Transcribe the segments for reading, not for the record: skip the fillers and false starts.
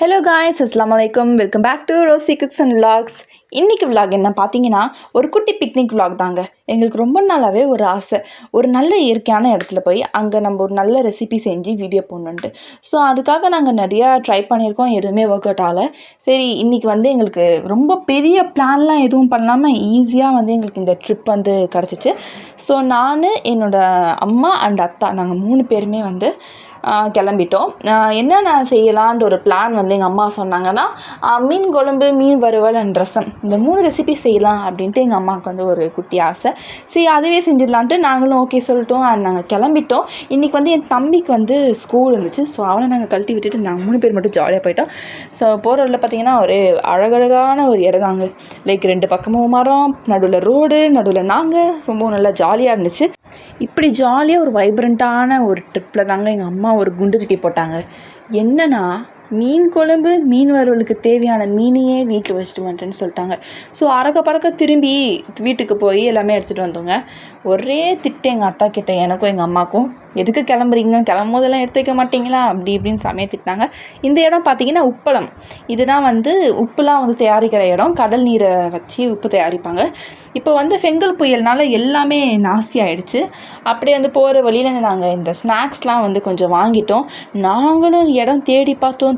Hello guys, அஸ்ஸலாமு அலைக்கும். Welcome back to Rosy cooks and vlogs. இன்றைக்கி விலாக் என்ன பார்த்தீங்கன்னா, ஒரு குட்டி பிக்னிக் விலாக் தாங்க. எங்களுக்கு ரொம்ப நாளாகவே ஒரு ஆசை, ஒரு நல்ல இயற்கையான இடத்துல போய் அங்கே நம்ம ஒரு நல்ல ரெசிபி செஞ்சு வீடியோ போடணுன்ட்டு. ஸோ அதுக்காக நாங்கள் நிறையா ட்ரை பண்ணியிருக்கோம், எதுவுமே ஒர்க் அவுட் ஆகலை. சரி, இன்றைக்கி வந்து எங்களுக்கு ரொம்ப பெரிய பிளான்லாம் எதுவும் பண்ணாமல் ஈஸியாக வந்து எங்களுக்கு இந்த ட்ரிப் வந்து கிடச்சிச்சு. ஸோ நான், என்னோடய அம்மா அண்ட் அத்தா, நாங்கள் 3 பேருமே வந்து கிளம்பிட்டோம். என்னென்ன செய்யலான்ற ஒரு பிளான் வந்து எங்கள் அம்மா சொன்னாங்கன்னா, மீன் குழம்பு, மீன் வறுவல் அண்ட் ரசம், இந்த 3 ரெசிபி செய்யலாம் அப்படின்ட்டு எங்கள் அம்மாவுக்கு வந்து ஒரு குட்டி ஆசை. சரி, அதுவே செஞ்சிடலான்ட்டு நாங்களும் ஓகே சொல்லிட்டோம். அண்ட் நாங்கள் கிளம்பிட்டோம். இன்றைக்கி வந்து என் தம்பிக்கு வந்து ஸ்கூல் இருந்துச்சு. ஸோ அவனை நாங்கள் கழட்டி விட்டுட்டு நாங்கள் 3 பேர் மட்டும் ஜாலியாக போயிட்டோம். ஸோ போகிற வழியில் பார்த்திங்கன்னா ஒரு அழகழகான ஒரு இடம் தாங்க. லைக் 2 பக்கமும் மரம், நடுவில் ரோடு, நடுவில் நாங்கள், ரொம்ப நல்லா ஜாலியாக இருந்துச்சு. இப்படி ஜாலியாக ஒரு வைப்ரண்ட்டான ஒரு ட்ரிப்பில் தாங்க எங்கள் அம்மா ஒரு குண்டு தூக்கி போட்டாங்க. என்னென்னா, மீன் குழம்பு, மீன் வறுவலுக்கு தேவையான மீனையே வீட்டில் வச்சுட்டு வந்துட்டேன்னு சொல்லிட்டாங்க. ஸோ அறக்க பறக்க திரும்பி வீட்டுக்கு போய் எல்லாமே எடுத்துகிட்டு வந்தோங்க. ஒரே திட்டு எங்கள் அத்தா கிட்ட, எனக்கும் எங்கள் அம்மாவுக்கும். எதுக்கு கிளம்புறீங்க, கிளம்பும்போதெல்லாம் எடுத்து வைக்க மாட்டிங்களா அப்படி இப்படின்னு சமைய திட்டினாங்க. இந்த இடம் பார்த்திங்கன்னா உப்பளம். இதுதான் வந்து உப்புலாம் வந்து தயாரிக்கிற இடம். கடல் நீரை வச்சு உப்பு தயாரிப்பாங்க. இப்போ வந்து ஃபெங்கல் புயல்னால எல்லாமே நாசி ஆகிடுச்சு. அப்படியே வந்து போகிற வழியில் நாங்கள் இந்த ஸ்நாக்ஸ்லாம் வந்து கொஞ்சம் வாங்கிட்டோம். நாங்களும் இடம் தேடி பார்த்தோம்,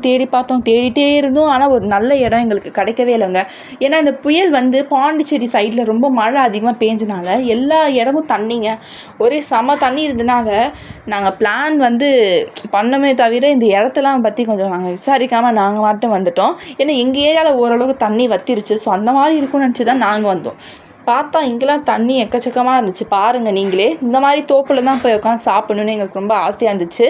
தேடிட்டே இருந்தோம். ஆனால் ஒரு நல்ல இடம் எங்களுக்கு கிடைக்கவே இல்லைங்க. ஏன்னா இந்த புயல் வந்து பாண்டிச்சேரி சைடில் ரொம்ப மழை அதிகமாக பேஞ்சனால எல்லா இடமும் தண்ணிங்க. ஒரே செம தண்ணி இருந்தனால நாங்கள் பிளான் வந்து பண்ணமே தவிர இந்த இடத்தெல்லாம் பற்றி கொஞ்சம் நாங்கள் விசாரிக்காமல் நாங்கள் மட்டும் வந்துட்டோம். ஏன்னா எங்கள் ஏரியாவில் ஓரளவுக்கு தண்ணி வத்திருச்சு. ஸோ அந்த மாதிரி இருக்கும்னு நினச்சி தான் நாங்கள் வந்தோம். பார்த்தா இங்கெல்லாம் தண்ணி எக்கச்சக்கமாக இருந்துச்சு. பாருங்கள் நீங்களே, இந்த மாதிரி தோப்பில் தான் போய் உட்காந்து சாப்பிடணுன்னு எங்களுக்கு ரொம்ப ஆசையாக இருந்துச்சு.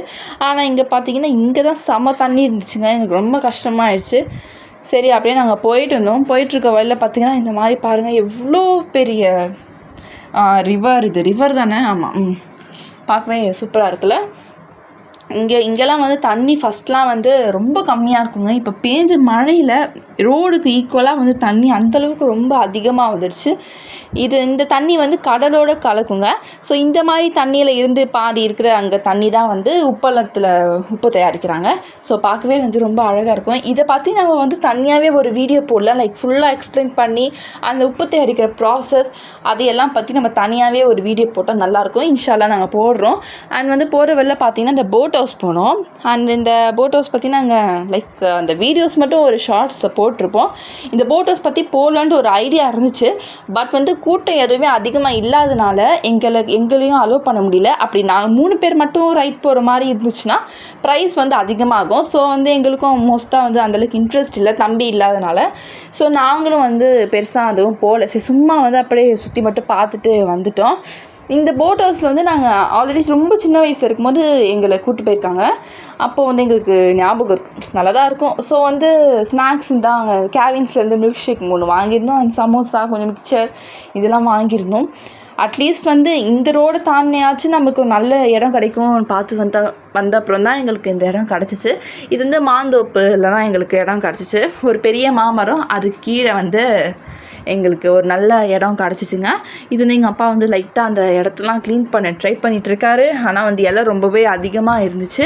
ஆனால் இங்கே பார்த்தீங்கன்னா இங்கே தான் செம தண்ணி இருந்துச்சுங்க. எங்களுக்கு ரொம்ப கஷ்டமாகிடுச்சு. சரி, அப்படியே நாங்கள் போயிட்டு இருந்தோம். போயிட்டுருக்க வழியில் பார்த்திங்கன்னா இந்த மாதிரி பாருங்கள், எவ்வளோ பெரிய ரிவர். இது ரிவர் தானே? ஆமாம். பார்க்கவே சூப்பராக இருக்குல்ல. இங்கெல்லாம் வந்து தண்ணி ஃபஸ்ட்லாம் வந்து ரொம்ப கம்மியாக இருக்குங்க. இப்போ பேஞ்ச மழையில் ரோடுக்கு ஈக்குவலாக வந்து தண்ணி அந்தளவுக்கு ரொம்ப அதிகமாக வந்துடுச்சு. இந்த தண்ணி வந்து கடலோடு கலக்குங்க. ஸோ இந்த மாதிரி தண்ணியில் இருந்து பாதி இருக்கிற அங்கே தண்ணி தான் வந்து உப்பளத்தில் உப்பு தயாரிக்கிறாங்க. ஸோ பார்க்கவே வந்து ரொம்ப அழகாக இருக்கும். இதை பற்றி நம்ம வந்து தனியாகவே ஒரு வீடியோ போடலாம். லைக் ஃபுல்லாக எக்ஸ்பிளைன் பண்ணி அந்த உப்பு தயாரிக்கிற ப்ராசஸ் அதையெல்லாம் பற்றி நம்ம தனியாகவே ஒரு வீடியோ போட்டால் நல்லாயிருக்கும். இன்ஷால்லா நாங்கள் போடுறோம். அண்ட் வந்து போகிற வெளில பார்த்திங்கன்னா இந்த போட் ஹவுஸ் போனோம். அண்ட் இந்த போட் ஹவுஸ் பற்றி நாங்கள் லைக் அந்த வீடியோஸ் மட்டும் ஒரு ஷார்ட்ஸை போட்டிருப்போம். இந்த போட் ஹவுஸ் பற்றி போகலான்ட்டு ஒரு ஐடியா இருந்துச்சு. பட் வந்து கூட்டம் எதுவுமே அதிகமாக இல்லாதனால எங்களையும் அலோவ் பண்ண முடியல. அப்படி நாங்கள் 3 பேர் மட்டும் ரைட் போகிற மாதிரி இருந்துச்சுன்னா ப்ரைஸ் வந்து அதிகமாகும். ஸோ வந்து எங்களுக்கும் மோஸ்ட்டாக வந்து அந்தளவுக்கு இன்ட்ரெஸ்ட் இல்லை, தம்பி இல்லாதனால. ஸோ நாங்களும் வந்து பெருசாக அதுவும் போகல. சரி, சும்மா வந்து அப்படியே சுற்றி மட்டும் பார்த்துட்டு வந்துட்டோம். இந்த போட் ஹவுஸில் வந்து நாங்கள் ஆல்ரெடி ரொம்ப சின்ன வயசு இருக்கும்போது எங்களை கூப்பிட்டு போயிருக்காங்க. அப்போ வந்து எங்களுக்கு ஞாபகம் இருக்குது, நல்லா தான் இருக்கும். ஸோ வந்து ஸ்நாக்ஸ் தான் கேவின்ஸ்லேருந்து மில்க் ஷேக் 3 வாங்கியிருந்தோம். அண்ட் சமோசா, கொஞ்சம் மிக்சர் இதெல்லாம் வாங்கியிருந்தோம். அட்லீஸ்ட் வந்து இந்த ரோடு தாண்டியாச்சும் நமக்கு ஒரு நல்ல இடம் கிடைக்கும் பார்த்து வந்த அப்புறம் தான் எங்களுக்கு இந்த இடம் கிடச்சிச்சு. இது வந்து மாந்தோப்பில் தான் எங்களுக்கு இடம் கிடச்சிச்சு. ஒரு பெரிய மாமரம், அதுக்கு கீழே வந்து எங்களுக்கு ஒரு நல்ல இடம் கிடச்சிச்சுங்க. இது வந்து எங்கள் அப்பா வந்து லைட்டாக அந்த இடத்தெல்லாம் க்ளீன் பண்ண ட்ரை பண்ணிகிட்ருக்காரு. ஆனால் வந்து எல்லாம் ரொம்பவே அதிகமாக இருந்துச்சு.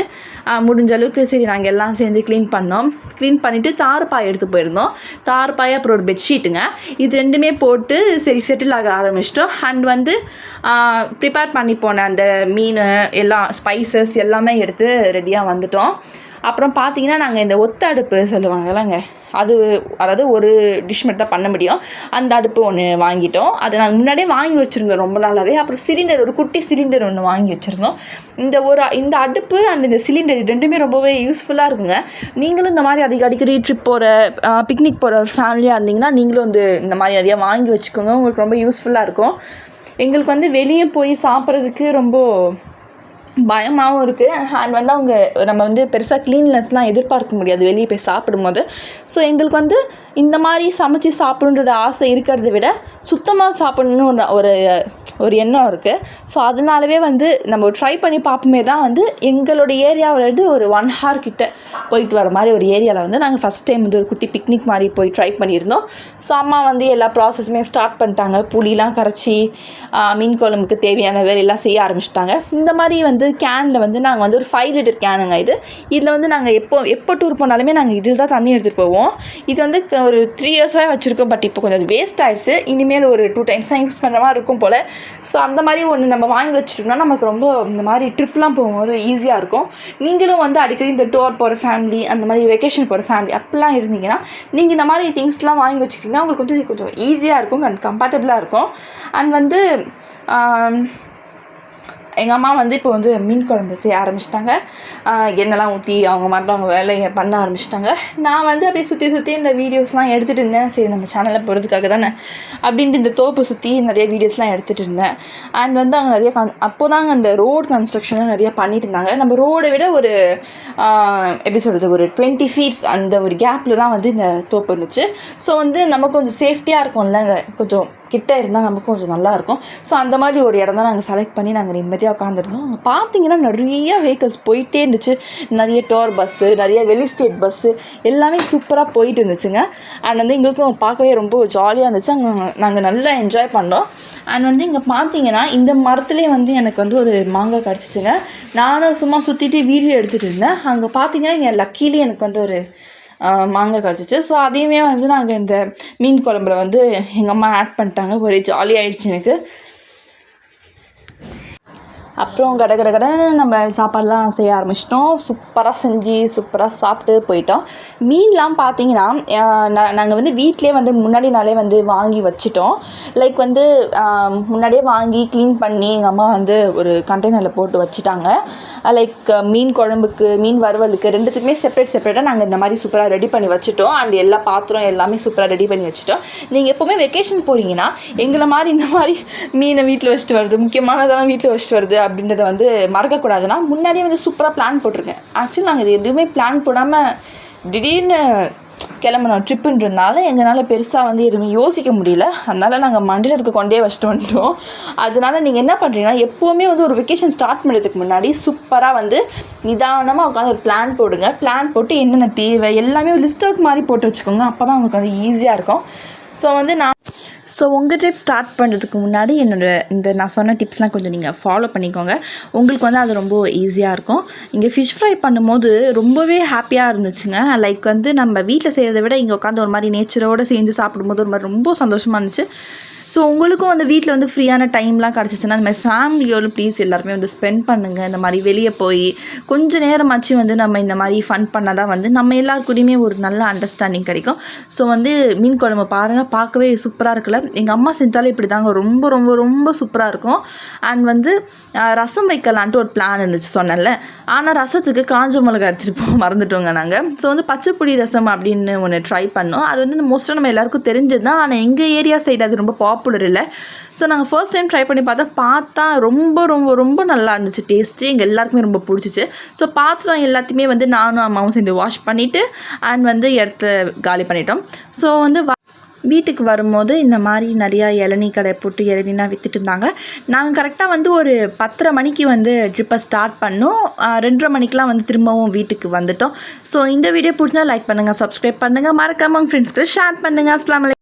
முடிஞ்ச அளவுக்கு சரி நாங்கள் எல்லாம் சேர்ந்து க்ளீன் பண்ணோம். க்ளீன் பண்ணிவிட்டு தார்பாய் எடுத்து போயிருந்தோம். தார்பாய் அப்புறம் ஒரு பெட்ஷீட்டுங்க, இது 2மே போட்டு சரி செட்டில் ஆக ஆரம்பிச்சிட்டோம். அண்ட் வந்து ப்ரிப்பேர் பண்ணி போன அந்த மீன் எல்லாம் ஸ்பைசஸ் எல்லாமே எடுத்து ரெடியாக வந்துட்டோம். அப்புறம் பார்த்திங்கன்னா நாங்கள் இந்த ஒத்த அடுப்பு சொல்லுவாங்கல்லங்க, அதாவது ஒரு டிஷ் மட்டும் தான் பண்ண முடியும். அந்த அடுப்பு ஒன்று வாங்கிட்டோம். அதை நாங்கள் முன்னாடியே வாங்கி வச்சுருந்தோம் ரொம்ப நாளாகவே. அப்புறம் சிலிண்டர், ஒரு குட்டி சிலிண்டர் ஒன்று வாங்கி வச்சுருந்தோம். இந்த அடுப்பு அண்ட் இந்த சிலிண்டர் 2மே ரொம்பவே யூஸ்ஃபுல்லாக இருக்குங்க. நீங்களும் இந்த மாதிரி அடிக்கடி ட்ரிப் போகிற பிக்னிக் போகிற ஒரு ஃபேமிலியாக இருந்தீங்கன்னா நீங்களும் வந்து இந்த மாதிரி நிறையா வாங்கி வச்சுக்கோங்க. உங்களுக்கு ரொம்ப யூஸ்ஃபுல்லாக இருக்கும். எங்களுக்கு வந்து வெளியே போய் சாப்பிட்றதுக்கு ரொம்ப பயமாகவும் இருக்குது. அண்ட் வந்து நம்ம வந்து பெருசாக க்ளீன்லெஸ்லாம் எதிர்பார்க்க முடியாது வெளியே போய் சாப்பிடும்போது. ஸோ எங்களுக்கு வந்து இந்த மாதிரி சமைச்சு சாப்பிடுன்றது ஆசை இருக்கிறத விட சுத்தமாக சாப்பிடணுன்னு ஒரு எண்ணம் இருக்குது. ஸோ அதனாலவே வந்து நம்ம ட்ரை பண்ணி பார்ப்போமே தான் வந்து எங்களுடைய ஏரியாவிலேருந்து ஒரு 1 hour கிட்ட போயிட்டு வர மாதிரி ஒரு ஏரியாவில் வந்து நாங்கள் ஃபஸ்ட் டைம் வந்து ஒரு குட்டி பிக்னிக் மாதிரி போய் ட்ரை பண்ணியிருந்தோம். ஸோ அம்மா வந்து எல்லா ப்ராசஸுமே ஸ்டார்ட் பண்ணிட்டாங்க. புளிலாம் கரைச்சி மீன் குழம்புக்கு தேவையான வேலையெல்லாம் செய்ய ஆரம்பிச்சிட்டாங்க. இந்த மாதிரி வந்து வந்து கேனில் வந்து நாங்கள் வந்து ஒரு 5 லிட்டர் கேனுங்க இதில் வந்து நாங்கள் எப்போ டூர் போனாலுமே நாங்கள் இதில் தான் தண்ணி எடுத்துகிட்டு போவோம். இது வந்து ஒரு 3 இயர்ஸாக வச்சுருக்கோம். பட் இப்போ கொஞ்சம் அது வேஸ்ட் ஆகிடுச்சு. இனிமேல் ஒரு 2 டைம்ஸ் தான் யூஸ் பண்ணுற மாதிரி இருக்கும் போல். ஸோ அந்த மாதிரி ஒன்று நம்ம வாங்கி வச்சுட்டோம்னா நமக்கு ரொம்ப இந்த மாதிரி ட்ரிப்லாம் போகும்போது ஈஸியாக இருக்கும். நீங்களும் வந்து அடிக்கடி இந்த டூர் போகிற ஃபேமிலி, அந்த மாதிரி வெக்கேஷன் போகிற ஃபேமிலி அப்படிலாம் இருந்தீங்கன்னா நீங்கள் இந்த மாதிரி திங்ஸ்லாம் வாங்கி வச்சுக்கிட்டிங்கன்னா உங்களுக்கு வந்து கொஞ்சம் ஈஸியாக இருக்கும் அண்ட் கம்ஃபர்டபுளாக இருக்கும். அண்ட் வந்து எங்கள் அம்மா வந்து இப்போ வந்து மீன் குழம்பு செய்ய ஆரம்பிச்சிட்டாங்க. எண்ணெய்லாம் ஊற்றி அவங்க மட்டும் அவங்க வேலையை பண்ண ஆரம்பிச்சிட்டாங்க. நான் வந்து அப்படியே சுற்றி இந்த வீடியோஸ்லாம் எடுத்துகிட்டு இருந்தேன். சரி நம்ம சேனலில் போகிறதுக்காக தானே அப்படின்ட்டு இந்த தோப்பை சுற்றி நிறைய வீடியோஸ்லாம் எடுத்துகிட்டு இருந்தேன். அண்ட் வந்து அங்கே நிறைய அப்போ தாங்க அந்த ரோடு கன்ஸ்ட்ரக்ஷன்லாம் நிறையா பண்ணிட்டு இருந்தாங்க. நம்ம ரோடை விட ஒரு எப்படி சொல்கிறது, ஒரு 20 feet அந்த ஒரு கேப்பில் தான் வந்து இந்த தோப்பு இருந்துச்சு. ஸோ வந்து நமக்கு கொஞ்சம் சேஃப்டியாக இருக்கும்லங்க, கொஞ்சம் கிட்ட இருந்தால் நமக்கு கொஞ்சம் நல்லாயிருக்கும். ஸோ அந்த மாதிரி ஒரு இடம் தான் நாங்கள் செலக்ட் பண்ணி நாங்கள் நிம்மதியாக உட்காந்துருந்தோம். அங்கே பார்த்தீங்கன்னா நிறைய வெஹிக்கல்ஸ் போயிட்டே இருந்துச்சு. நிறைய டோர் பஸ்ஸு, நிறைய வெளி ஸ்டேட் பஸ்ஸு எல்லாமே சூப்பராக போயிட்டு இருந்துச்சுங்க. அண்ட் வந்து எங்களுக்கும் பார்க்கவே ரொம்ப ஜாலியாக இருந்துச்சு. அங்கே நாங்கள் நல்லா என்ஜாய் பண்ணோம். அண்ட் வந்து இங்கே பார்த்தீங்கன்னா இந்த மரத்துலேயே வந்து எனக்கு வந்து ஒரு மாங்காய் கிடச்சிச்சுங்க. நானும் சும்மா சுற்றிட்டு வீடியோ எடுத்துகிட்டு இருந்தேன். அங்கே பார்த்தீங்கன்னா இங்கே லக்கிலி எனக்கு வந்து ஒரு மாங்காய் கிடச்சிச்சு. ஸோ அதையுமே வந்து நாங்கள் இந்த மீன் குழம்புல வந்து எங்கள் அம்மா ஆட் பண்ணிட்டாங்க. ஒரே ஜாலியாகிடுச்சு எனக்கு. அப்புறம் கடை நம்ம சாப்பாடெலாம் செய்ய ஆரம்பிச்சிட்டோம். சூப்பராக செஞ்சு சூப்பராக சாப்பிட்டு போயிட்டோம். மீன்லாம் பார்த்தீங்கன்னா நாங்கள் வந்து வீட்டிலே வந்து முன்னாடி நாளே வந்து வாங்கி வச்சிட்டோம். லைக் வந்து முன்னாடியே வாங்கி க்ளீன் பண்ணி எங்கள் அம்மா வந்து ஒரு கண்டெய்னரில் போட்டு வச்சுட்டாங்க. லைக் மீன் குழம்புக்கு, மீன் வறுவலுக்கு ரெண்டுத்துக்குமே செப்பரேட்டாக நாங்கள் இந்த மாதிரி சூப்பராக ரெடி பண்ணி வச்சுட்டோம். அண்ட் எல்லா பாத்திரம் எல்லாமே சூப்பராக ரெடி பண்ணி வச்சுட்டோம். நீங்கள் எப்போவுமே வெக்கேஷன் போகிறீங்கன்னா எங்களை மாதிரி இந்த மாதிரி மீனை வீட்டில் வச்சுட்டு வருது, முக்கியமானதெல்லாம் வீட்டில் வச்சுட்டு வருது அப்படின்றத வந்து மறக்கக்கூடாதுன்னா முன்னாடியே வந்து சூப்பராக பிளான் போட்டிருக்கேன். ஆக்சுவலி நாங்கள் இது எதுவுமே பிளான் போடாமல் திடீர்னு கிளம்புனோம் ட்ரிப்புன்றதுனால எங்களால் பெருசாக வந்து எதுவுமே யோசிக்க முடியல. அதனால் நாங்கள் மண்டியில் இருக்க கொண்டே வச்சுட்டு வந்துட்டோம். அதனால நீங்கள் என்ன பண்ணுறீங்கன்னா எப்போவுமே வந்து ஒரு வெக்கேஷன் ஸ்டார்ட் பண்ணுறதுக்கு முன்னாடி சூப்பராக வந்து நிதானமாக உட்காந்து ஒரு பிளான் போடுங்க. பிளான் போட்டு என்னென்ன தேவை எல்லாமே ஒரு லிஸ்ட் அவுட் மாதிரி போட்டு வச்சுக்கோங்க. அப்போ தான் உங்களுக்கு வந்து ஈஸியாக இருக்கும். ஸோ உங்கள் ட்ரிப் ஸ்டார்ட் பண்ணுறதுக்கு முன்னாடி நான் சொன்ன டிப்ஸ்லாம் கொஞ்சம் நீங்கள் ஃபாலோ பண்ணிக்கோங்க. உங்களுக்கு வந்து அது ரொம்ப ஈஸியாக இருக்கும். இங்கே ஃபிஷ் ஃப்ரை பண்ணும்போது ரொம்பவே ஹாப்பியாக இருந்துச்சுங்க. லைக் வந்து நம்ம வீட்டில் செய்கிறத விட இங்கே உட்காந்து ஒரு மாதிரி நேச்சரோடு சேர்ந்து சாப்பிடும்போது ஒரு மாதிரி ரொம்ப சந்தோஷமாக இருந்துச்சு. ஸோ உங்களுக்கும் வந்து வீட்டில் வந்து ஃப்ரீயான டைம்லாம் கிடச்சிச்சின்னா இந்த மாதிரி ஃபேமிலியோடு ப்ளீஸ் எல்லாருமே வந்து ஸ்பெண்ட் பண்ணுங்கள். இந்த மாதிரி வெளியே போய் கொஞ்சம் நேரமாச்சு வந்து நம்ம இந்த மாதிரி ஃபன் பண்ணால் தான் வந்து நம்ம எல்லாருக்கூடையுமே ஒரு நல்ல அண்டர்ஸ்டாண்டிங் கிடைக்கும். ஸோ வந்து மீன் குழம்பு பாருங்கள், பார்க்கவே சூப்பராக இருக்குல்ல. எங்கள் அம்மா செஞ்சாலே இப்படி தாங்க ரொம்ப ரொம்ப ரொம்ப சூப்பராக இருக்கும். அண்ட் வந்து ரசம் வைக்கலான்ட்டு ஒரு பிளான் இருந்துச்சு சொன்னேன்ல. ஆனால் ரசத்துக்கு காஞ்ச மிளகா எடுத்துகிட்டு மறந்துட்டோங்க நாங்கள். ஸோ வந்து பச்சைப்புளி ரசம் அப்படின்னு ஒன்று ட்ரை பண்ணோம். அது வந்து மோஸ்ட்டாக நம்ம எல்லாருக்கும் தெரிஞ்சது தான். ஆனால் எங்கள் ஏரியா சைடு அது ரொம்ப பாப்புலர் இல்லை. ஸோ நாங்கள் ஃபர்ஸ்ட் டைம் ட்ரை பண்ணி பார்த்தா ரொம்ப ரொம்ப ரொம்ப நல்லா இருந்துச்சு. டேஸ்ட்டு எங்கள் எல்லாருக்குமே ரொம்ப பிடிச்சிச்சு. ஸோ பாத்திரம் எல்லாத்தையுமே வந்து நானும் அம்மாவும் சேர்ந்து வாஷ் பண்ணிவிட்டு அண்ட் வந்து எடுத்து காலி பண்ணிட்டோம். ஸோ வந்து வீட்டுக்கு வரும்போது இந்த மாதிரி நிறையா இளநீ கடை போட்டு இளநீலாம் விற்றுட்டு இருந்தாங்க. நாங்கள் கரெக்டாக வந்து ஒரு 10:30 மணிக்கு வந்து ட்ரிப்பை ஸ்டார்ட் பண்ணோம். 2:30 மணிக்கெலாம் வந்து திரும்பவும் வீட்டுக்கு வந்துட்டோம். ஸோ இந்த வீடியோ பிடிச்சா லைக் பண்ணுங்கள், சப்ஸ்கிரைப் பண்ணுங்கள், மறக்காமல் உங்கள் ஃப்ரெண்ட்ஸ்க்கு ஷேர் பண்ணுங்கள். அஸ்ஸலாமு அலைக்கும்.